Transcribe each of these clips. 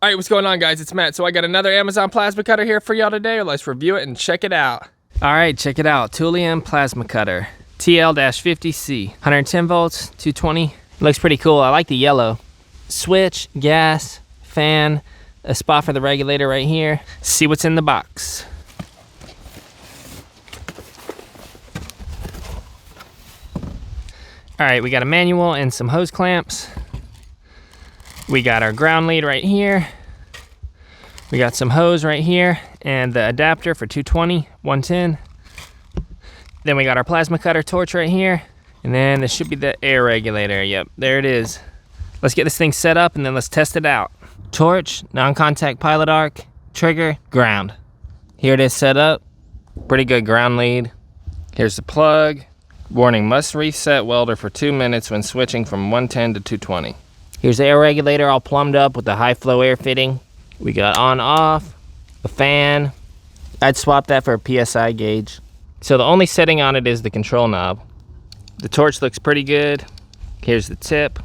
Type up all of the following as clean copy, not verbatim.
All right, what's going on, guys? It's Matt. So I got another Amazon plasma cutter here for y'all today. Let's review it and check it out. All right, check it out. TOOLIOM plasma cutter, TL-50C, 110 volts, 220. Looks pretty cool. I like the yellow. Switch, gas, fan, a spot for the regulator right here. See what's in the box. All right, we got a manual and some hose clamps. We got our ground lead right here. We got some hose right here and the adapter for 220, 110. Then we got our plasma cutter torch right here. And then this should be the air regulator. Yep, there it is. Let's get this thing set up and then let's test it out. Torch, non-contact pilot arc, trigger, ground. Here it is set up. Pretty good ground lead. Here's the plug. Warning, must reset welder for 2 minutes when switching from 110 to 220. Here's the air regulator all plumbed up with the high flow air fitting. We got on off, a fan. I'd swap that for a PSI gauge. So the only setting on it is the control knob. The torch looks pretty good. Here's the tip.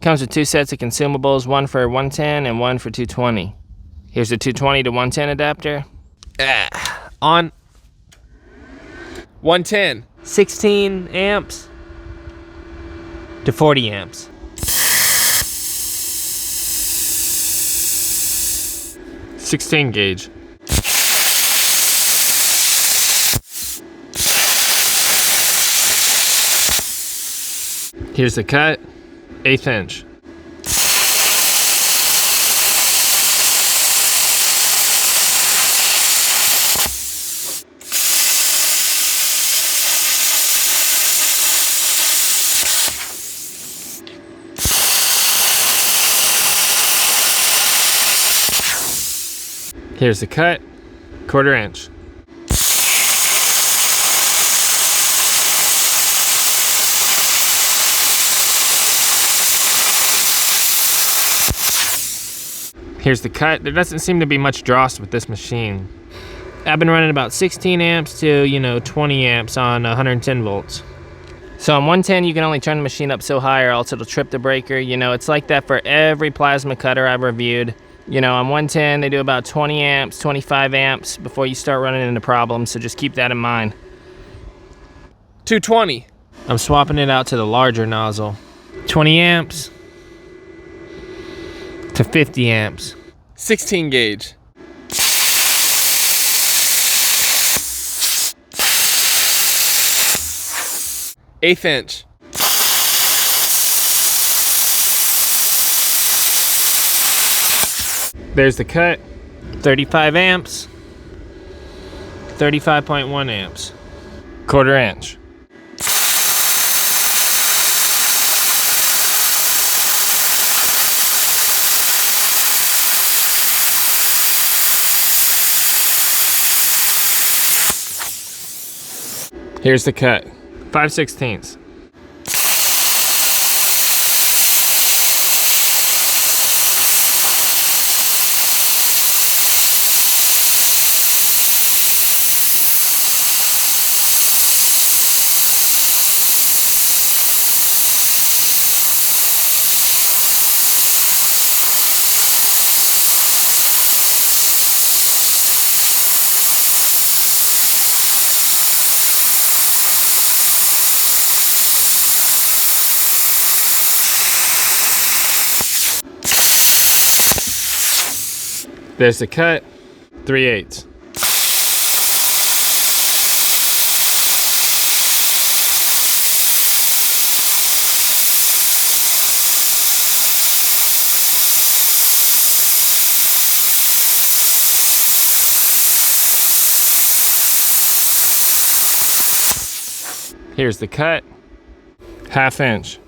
Comes with 2 sets of consumables, one for 110 and one for 220. Here's the 220 to 110 adapter. On 110. 16 amps to 40 amps. .16 gauge. Here's the cut, 1/8 inch. Here's the cut, 1/4 inch. Here's the cut. There doesn't seem to be much dross with this machine. I've been running about 16 amps to, 20 amps on 110 volts. So on 110, you can only turn the machine up so high or else it'll trip the breaker. It's like that for every plasma cutter I've reviewed. On 110, they do about 20 amps, 25 amps before you start running into problems, so just keep that in mind. 220. I'm swapping it out to the larger nozzle. 20 amps to 50 amps. 16 gauge. Eighth inch. There's the cut, 35 amps, 35.1 amps, 1/4 inch. Here's the cut, 5/16. There's the cut, 3/8. Here's the cut, 1/2 inch.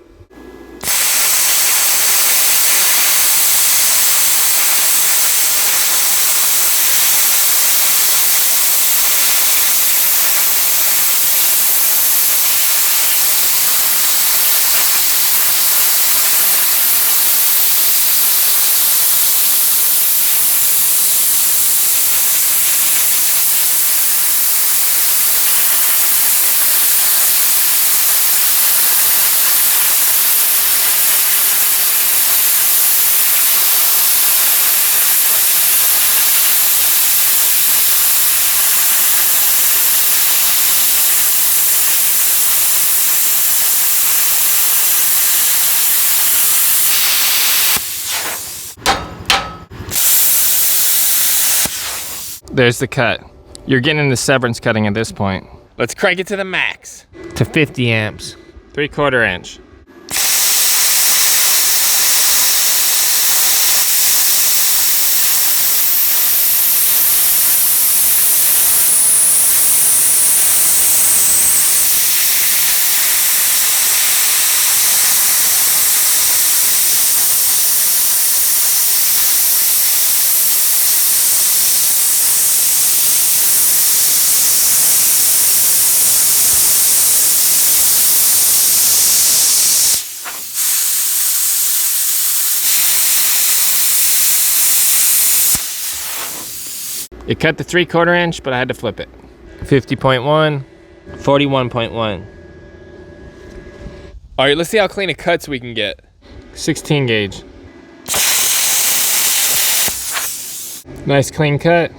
There's the cut. You're getting into severance cutting at this point. Let's crank it to the max. To 50 amps. 3/4 inch. It cut the 3/4 inch, but I had to flip it. 50.1, 41.1. All right, let's see how clean a cuts we can get. 16 gauge. Nice clean cut,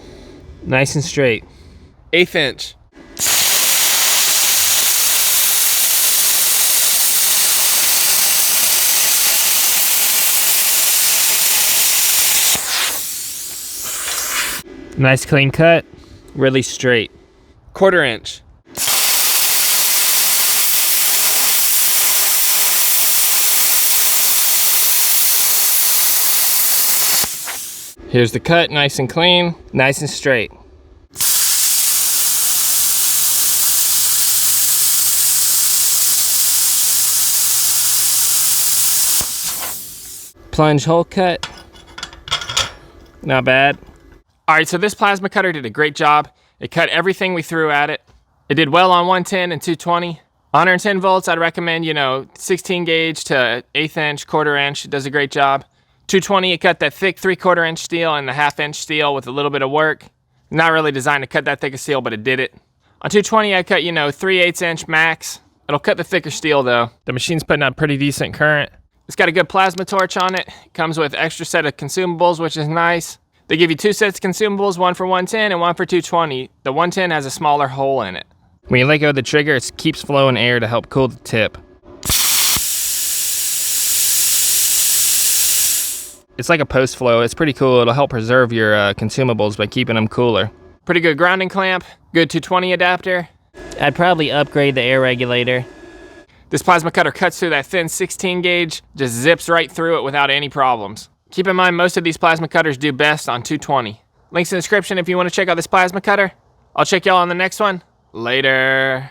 nice and straight. 1/8 inch. Nice clean cut, really straight. 1/4 inch. Here's the cut, nice and clean, nice and straight. Plunge hole cut, not bad. All right, so this plasma cutter did a great job. It cut everything we threw at it. It did well on 110 and 220. 110 volts, I'd recommend, 16 gauge to 1/8 inch, 1/4 inch. It does a great job. 220, it cut that thick 3/4 inch steel and the 1/2 inch steel with a little bit of work. Not really designed to cut that thick of steel, but it did it. On 220, I cut, 3/8 inch max. It'll cut the thicker steel though. The machine's putting out pretty decent current. It's got a good plasma torch on it. It comes with extra set of consumables, which is nice. They give you 2 sets of consumables, one for 110 and one for 220. The 110 has a smaller hole in it. When you let go of the trigger, it keeps flowing air to help cool the tip. It's like a post flow. It's pretty cool. It'll help preserve your consumables by keeping them cooler. Pretty good grounding clamp, good 220 adapter. I'd probably upgrade the air regulator. This plasma cutter cuts through that thin 16 gauge, just zips right through it without any problems. Keep in mind, most of these plasma cutters do best on 220. Links in the description if you want to check out this plasma cutter. I'll check y'all on the next one. Later.